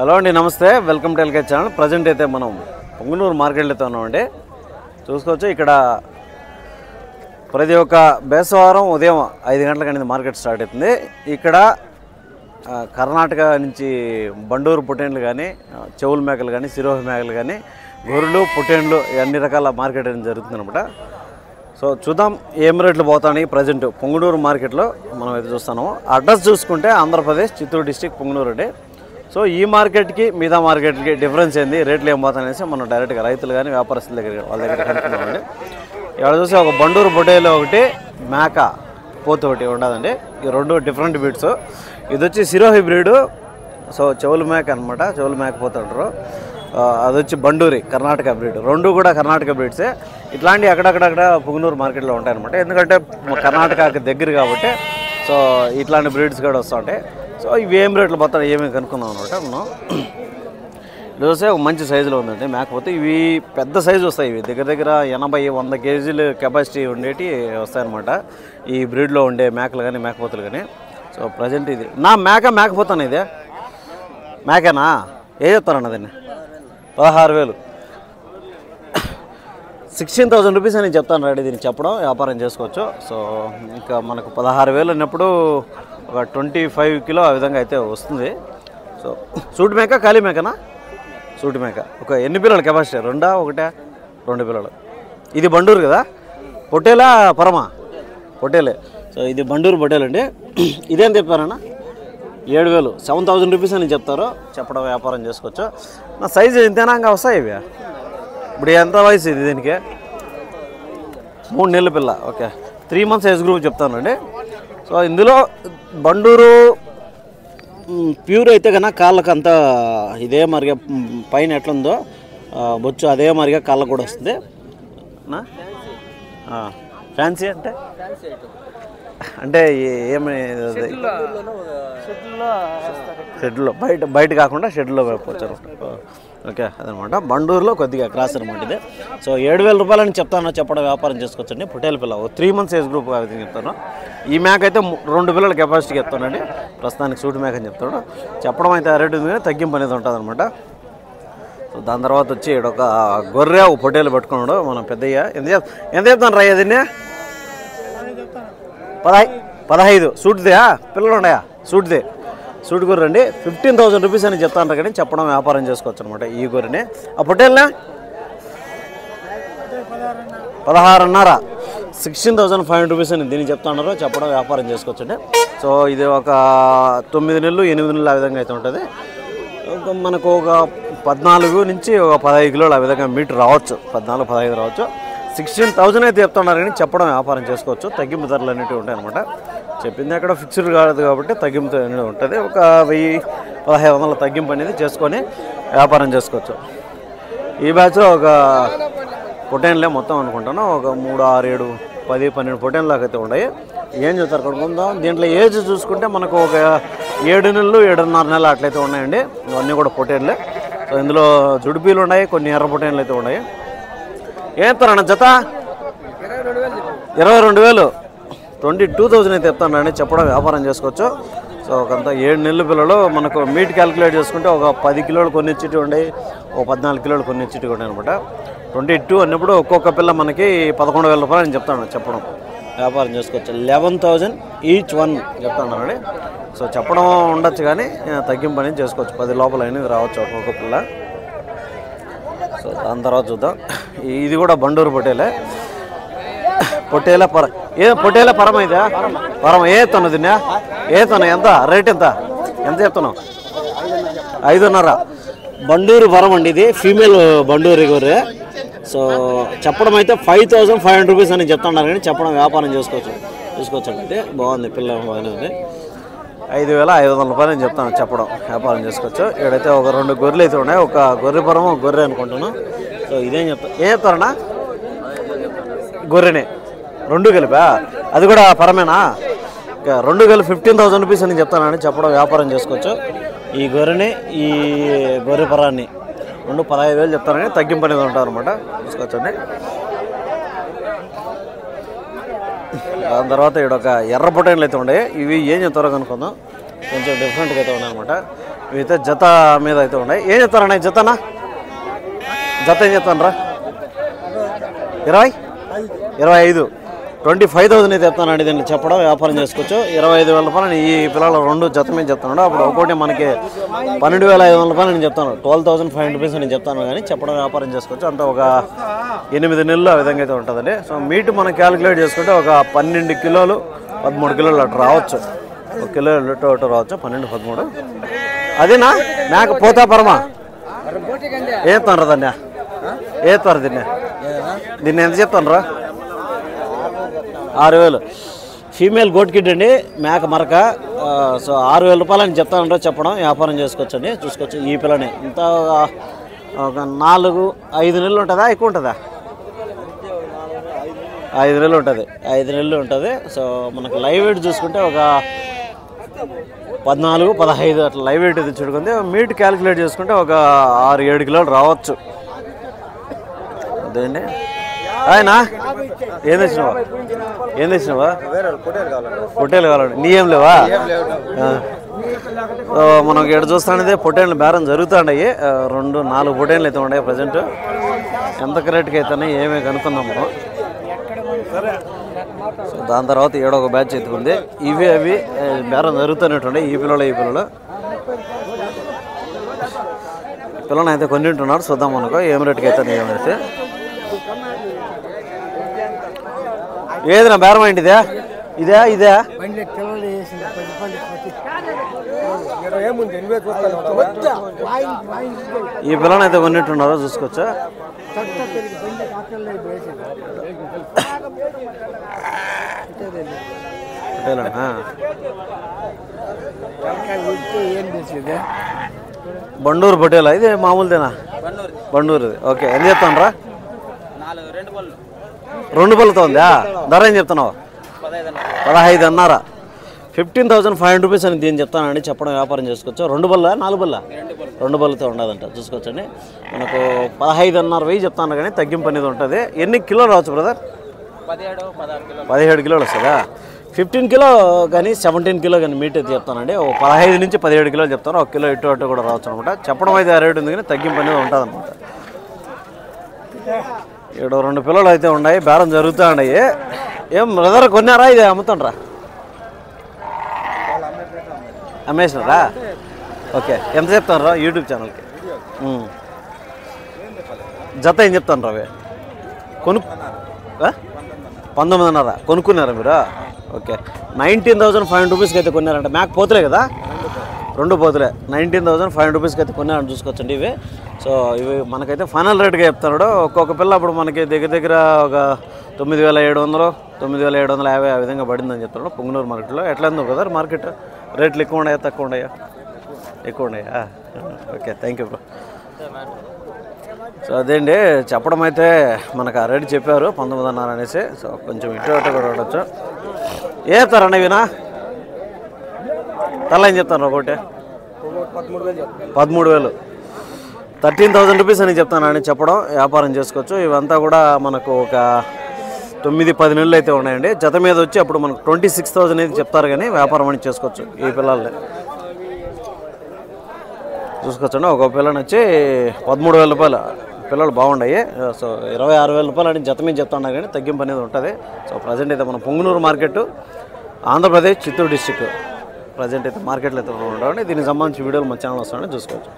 Hello అండి, నమస్తే. Welcome to LK channel. Present అయితే మనం పొంగనూరు మార్కెట్లో అయితే ఉన్నామండి. చూసుకోవచ్చు, ఇక్కడ ప్రతి ఒక్క బేసవారం ఉదయం 5 గంటలకు అనేది మార్కెట్ స్టార్ట్ అవుతుంది. ఇక్కడ కర్ణాటక నుంచి బండూరు పుట్టేండ్లు కానీ, చెవుల మేకలు కానీ, సిరోహి మేకలు కానీ, గొర్రెలు పుట్టేండ్లు అన్ని రకాల మార్కెట్ అనేది జరుగుతుంది అనమాట. సో చూద్దాం ఏం రేట్లు పోతాయి. ప్రజెంట్ పొంగనూరు మార్కెట్లో మనం అయితే చూస్తున్నాము. అడ్రస్ చూసుకుంటే ఆంధ్రప్రదేశ్, చిత్తూరు డిస్టిక్, పొంగనూరు అండి. సో ఈ మార్కెట్కి మిగతా మార్కెట్కి డిఫరెన్స్ ఏంది, రేట్లు ఏం పోతాయనేసి మనం డైరెక్ట్గా రైతులు కానీ వ్యాపారస్తుల దగ్గర వాళ్ళ దగ్గర కనుక్కున్నామండి. ఇక్కడ చూసి ఒక బండూరు పొట్టేలు ఒకటి, మేక పోతు ఒకటి ఉండదండి. ఈ రెండు డిఫరెంట్ బ్రీడ్స్. ఇది వచ్చి సిరోహి బ్రీడు. సో చెవుల మేక అనమాట, చెవుల మేక పోతు అంటారు. అది వచ్చి బండూరి కర్ణాటక బ్రీడ్. రెండు కూడా కర్ణాటక బ్రీడ్సే. ఇట్లాంటివి అక్కడక్కడక్కడ పొంగనూరు మార్కెట్లో ఉంటాయన్నమాట. ఎందుకంటే కర్ణాటకకి దగ్గర కాబట్టి సో ఇట్లాంటి బ్రీడ్స్ కూడా వస్తూ ఉంటాయి. సో ఇవి ఏం రేట్లు పోతాయి ఏమేమి కనుక్కున్నాం అనమాట. మనం చూస్తే ఒక మంచి సైజులో ఉందండి మేకపోతే. ఇవి పెద్ద సైజు వస్తాయి. ఇవి దగ్గర దగ్గర 80-100 కేజీలు కెపాసిటీ ఉండేటి వస్తాయన్నమాట ఈ బ్రీడ్లో ఉండే మేకలు కానీ, మేకపోతులు కానీ. సో ప్రజెంట్ ఇది నా మేకపోతాను. ఇదే మేకేనా? ఏ చెప్తారన్న దీన్ని? 16,000, 16,000 రూపీస్ అని చెప్తాను. రెడీ దీన్ని చెప్పడం వ్యాపారం చేసుకోవచ్చు. సో ఇంకా మనకు 16,000 అన్నప్పుడు ఒక 25 కిలో ఆ విధంగా అయితే వస్తుంది. సో సూటి మేక, ఖాళీ మేకనా? సూటి మేక. ఒక ఎన్ని పిల్లలు కెపాసిటీ? 2 పిల్లలు. ఇది బండూరు కదా? పొట్టేలా పరమా? పొట్టేలే. సో ఇది బండూరు పొట్టేలండి. ఇదేం చెప్పారన్నా? 7,000, 7,000 రూపీస్ అని చెప్తారు. చెప్పడం వ్యాపారం చేసుకోవచ్చు. నా సైజు ఇంతేనాగా వస్తాయి ఇవి. ఇప్పుడు ఎంత వయసు ఇది? దీనికి 3 నెలల పిల్ల. ఓకే, 3 months ఏజ్ గ్రూప్ చెప్తానండి. సో ఇందులో బండూరు ప్యూర్ అయితే కన్నా కాళ్ళకు అంతా ఇదే మరిగా పైన ఎట్లుందో బొచ్చు అదే మరిగా కాళ్ళకు కూడా వస్తుంది. ఫ్యాన్సీ అంటే ఏమి షెడ్లో బయట కాకుండా షెడ్లో వచ్చారు. ఓకే, అదనమాట. బండూరులో కొద్దిగా క్రాస్ అనమాట ఇది. సో 7,000 రూపాయలని చెప్తాను. చెప్పడం వ్యాపారం చేసుకోవచ్చండి. పొట్టేల పిల్ల 3 months ఏజ్ గ్రూప్ కాబట్టి చెప్తాను. ఈ మేక అయితే 2 పిల్లల కెపాసిటీకి చెప్తానండి. ప్రస్తుతానికి సూటి మేక అని చెప్తాడు. చెప్పడం అయితే రేటు ఉంది కానీ తగ్గింపు అనేది ఉంటుంది అనమాట. సో దాని తర్వాత వచ్చి ఇక్కడ ఒక గొర్రె, ఒక పొట్టేలు పెట్టుకున్నాడు మనం పెద్దయ్య. ఎంత చెప్తాను రా? దీన్ని 15. సూటిదే పిల్లలు ఉన్నాయా? సూటి గొర్రె అండి. 15,000 రూపీస్ అని చెప్తాను కానీ చెప్పడం వ్యాపారం చేసుకోవచ్చు అనమాట ఈ గొర్రెని. ఆ పొట్టేల్నా 16.5, 16,500 రూపీస్ అని దీన్ని చెప్తున్నారు. చెప్పడం వ్యాపారం చేసుకోవచ్చు అండి. సో ఇది ఒక 9 నెలలు 8 నెలలు ఆ విధంగా అయితే ఉంటుంది. మనకు ఒక 14 నుంచి ఒక 15 కిలోలు ఆ విధంగా మీట్ రావచ్చు. 14-15 రావచ్చు. 16,000 అయితే చెప్తున్నారు కానీ చెప్పడం వ్యాపారం చేసుకోవచ్చు. తగ్గింపు ధరలు అనేవి ఉంటాయి అనమాట. చెప్పింది అక్కడ ఫిక్స్డ్ కాదు కాబట్టి తగ్గింపు అనేది ఉంటుంది. ఒక 1,000-1,500 తగ్గింపు అనేది చేసుకొని వ్యాపారం చేసుకోవచ్చు. ఈ బ్యాచ్లో ఒక పొటేన్లే మొత్తం అనుకుంటాను. ఒక 3, 6, 7, 10, 12 పొటేన్లు దాకా అయితే ఉన్నాయి. ఏం చెప్తారు కనుక్కుందాం. దీంట్లో ఏజ్ చూసుకుంటే మనకు ఒక 7 నెలలు 7.5 నెలలు అట్లయితే ఉన్నాయండి. ఇవన్నీ కూడా పొటేన్లే. సో ఇందులో జుడిపీలు ఉన్నాయి, కొన్ని ఎర్ర పొటేన్లు అయితే ఉన్నాయి. ఏం చెప్తారన్న జత? 22,000, 22,000 అయితే చెప్తానండి. చెప్పడం వ్యాపారం చేసుకోవచ్చు. సో ఒకంత 7 నెలల పిల్లలు మనకు మీట్ క్యాలిక్యులేట్ చేసుకుంటే ఒక 10 కిలోలు కొన్ని ఇచ్చిటి ఉన్నాయి, ఒక 14 కిలోలు కొన్ని ఇచ్చిటి ఉన్నాయి అనమాట. 22 అన్నప్పుడు ఒక్కొక్క పిల్ల మనకి 11,000 రూపాయలు అని చెప్తాను. చెప్పడం వ్యాపారం చేసుకోవచ్చు. 11,000 ఈచ్ వన్ చెప్తానండి. సో చెప్పడం ఉండొచ్చు కానీ తగ్గింపు అనేది చేసుకోవచ్చు. 10 లోపల అనేది రావచ్చు ఒక్కొక్క పిల్ల. సో దాని తర్వాత చూద్దాం. ఇది కూడా బండూరు పొట్టేలే. పొట్టేల పరమ ఇదే పరమ. ఏ ఎత్తాను దీన్ని? ఎంత రేట్? ఎంత చెప్తున్నావు? 5.5. బండూరు పరం అండి. ఇది ఫీమేల్ బండూరు గొర్రె. సో చెప్పడం అయితే 5,500 రూపీస్ అని చెప్తున్నారు కానీ చెప్పడం వ్యాపారం చూసుకోవచ్చు అండి. బాగుంది పిల్ల, బాగానే ఉంది. 5,500 రూపాయలు అని చెప్తాను. చెప్పడం వ్యాపారం చేసుకోవచ్చు. ఇక్కడైతే ఒక 2 గొర్రెలు అయితే ఉన్నాయి. ఒక గొర్రె పరం, ఒక గొర్రె అనుకుంటున్నాను. సో ఇదేం చెప్తారన్నా? గొర్రెనే 2 కలిపా? అది కూడా పరమేనా? 2 కలిపి 15,000 రూపీస్ అని చెప్తానని చెప్పడం వ్యాపారం చేసుకోవచ్చు. ఈ గొర్రెని, ఈ గొర్రె పరాన్ని 15,000 చెప్తానని తగ్గింపు అనేది ఉంటారు అనమాట. చూసుకోవచ్చండి. దాని తర్వాత ఇక్కడ ఒక ఎర్ర పొటైన్లు అయితే ఉన్నాయి. ఇవి ఏం చెప్తారో కనుక్కుందాం. కొంచెం డిఫరెంట్గా అయితే ఉన్నాయి అనమాట. ఇవైతే జత మీద అయితే ఉన్నాయి. ఏం చెప్తారన్నా జతనా? జత ఏం చెప్తాను రా? 25 25,000 అయితే చెప్తానండి. దీన్ని చెప్పడం వ్యాపారం చేసుకోవచ్చు. 25,000 రూపాయలు ఈ పిల్లలు 2 జత మీద చెప్తున్నాడు. అప్పుడు ఒకటి మనకి 12,500 రూపాయలు నేను చెప్తాను. 12,500 రూపీస్ నేను చెప్తాను, కానీ చెప్పడం వ్యాపారం చేసుకోవచ్చు. అంతా ఒక 8 నెలలు ఆ విధంగా అయితే ఉంటుందండి. సో మీట్ మనం క్యాలిక్యులేట్ చేసుకుంటే ఒక 12 కిలోలు 13 కిలోలు అటు రావచ్చు. 1 కిలో అటు రావచ్చు, 12, 13. అదేనా మేక పోతా పరమా ఏ చెప్తాను రా దాన్ని? ఏ చెప్తారు దీన్ని ఎంత చెప్తాను రా? 6,000. ఫీమేల్ గోట్ కిడ్ అండి, మేక మరక. సో 6,000 రూపాయలు అని చెప్తానంటే చెప్పడం వ్యాపారం చేసుకోవచ్చు అండి. చూసుకోవచ్చు. ఈ పిల్లని ఇంత ఒక 4-5 నెలలు ఉంటుందా? ఎక్కువ ఉంటుందా? 5 నెలలు ఉంటుంది. 5 నెలలు ఉంటుంది. సో మనకు లైవ్ వెయిట్ చూసుకుంటే ఒక 14, 15 అట్లా లైవ్ వెయిట్ ఇది చూడుకుంది. మీట్ క్యాలిక్యులేట్ చేసుకుంటే ఒక 6-7 కిలోలు రావచ్చు. అదేండి ఆయన ఏం తెచ్చినావా? పొట్టేలు కావాలండి. నీ ఏం లేవా? మనకి ఎక్కడ చూస్తానది పొట్టేళ్ళు బేరం జరుగుతుండయి. 2-4 పొట్టేళ్ళు అయితే ఉన్నాయి ప్రజెంట్. ఎంత రేటుకి అవుతున్నాయి ఏమీ కనుక్కుందాం మనం. సో దాని తర్వాత ఏడో ఒక బ్యాచ్ ఎత్తుకుంది. అవి బేరం జరుగుతున్నట్టుండే. ఈ పిల్లలు పిల్లలు అయితే కొన్ని ఉంటున్నారు. చూద్దాం మనకు ఏం రేటుకి అవుతాయి ఏమైతే. ఏదినా బేరం ఏంటి? ఇదే ఈ పిల్లని అయితే కొన్నిట్టున్నారో చూసుకోవచ్చా. బండూరు పొట్టేలా? ఇది మామూలుదేనా? బండూరు. ఓకే. ఎంత చెప్తాను రా? 2 పళ్ళతో ఉందా? ధర ఏం చెప్తున్నావు? 15 అన్నారా? 15,500 రూపీస్ అని దీన్ని చెప్తానండి. చెప్పడం వ్యాపారం చేసుకోవచ్చు. 2 బల్ల 4 బల్ల 2 బల్లతో ఉండదంట. చూసుకోవచ్చండి. మనకు 15,500 చెప్తాను, కానీ తగ్గింపు అనేది ఉంటుంది. ఎన్ని కిలోలు రావచ్చు బ్రదర్? 17 కిలోలు వస్తుందా? 15 కిలో కానీ 17 కిలో కానీ మీట్ అయితే చెప్తానండి. 15 నుంచి 17 కిలోలు చెప్తాను. 1 కిలో ఇటు అటు కూడా రావచ్చు అనమాట. చెప్పడం అయితే ఆ రేటు ఉంది, కానీ తగ్గింపు అనేది ఉంటుంది అనమాట. ఇక్కడ 2 పిల్లలు అయితే ఉన్నాయి. బేరం జరుగుతూ ఉన్నాయి. ఏం బ్రదర్ కొన్నారా? ఇది అమ్ముతాండ్రా? అమ్మేసినారా? ఓకే. ఎంత చెప్తాను యూట్యూబ్ ఛానల్కి? జత ఏం చెప్తాను అవి? 19,500 కొనుక్కున్నారా మీరు? ఓకే. 19,500 రూపీస్కి అయితే కొన్నారంట. మేక పోతులే కదా? 2 పోతులే. 19,500 రూపీస్కి అయితే కొన్నారని చూసుకోవచ్చండి ఇవి. సో ఇవి మనకైతే ఫైనల్ రేట్గా చెప్తున్నాడు. ఒక్కొక్క పిల్ల అప్పుడు మనకి దగ్గర ఒక 9,700, 9,750 ఆ విధంగా పడిందని చెప్తున్నాడు పొంగనూరు మార్కెట్లో. ఎట్లా ఉందో కదా మార్కెట్? రేట్లు ఎక్కువ ఉన్నాయా తక్కువ ఉన్నాయా? ఎక్కువ ఉన్నాయా? Okay. Thank you bro. So అదేండి చెప్పడం అయితే మనకు ఆ రేటు చెప్పారు 19,500 అనేసి. సో కొంచెం ఇటు అటు కూడా ఉండొచ్చు. ఏ చెప్తారన్న ఇవినా? తల ఏం చెప్తాను? ఒకటి 13,000. 13,000 రూపీస్ అని చెప్తానని చెప్పడం వ్యాపారం చేసుకోవచ్చు. ఇవంతా కూడా మనకు ఒక 9-10 నెలలు అయితే ఉన్నాయండి. జత మీద వచ్చి అప్పుడు మనకు 26,000 అయితే చెప్తారు, కానీ వ్యాపారం అని చేసుకోవచ్చు. ఈ పిల్లల్ని చూసుకోవచ్చండి. ఒక పిల్లని వచ్చి 13,000 రూపాయలు. పిల్లలు బాగున్నాయి. సో 26,000 రూపాయలు అని జత మీద చెప్తున్నా, కానీ తగ్గింపు అనేది ఉంటుంది. సో ప్రజెంట్ అయితే మన Punganur market, Andhra Pradesh, Chittoor district present అయితే మార్కెట్లో అయితే ఉండవండి. దీనికి సంబంధించి వీడియోలు మన ఛానల్ వస్తాయని చూసుకోవచ్చు.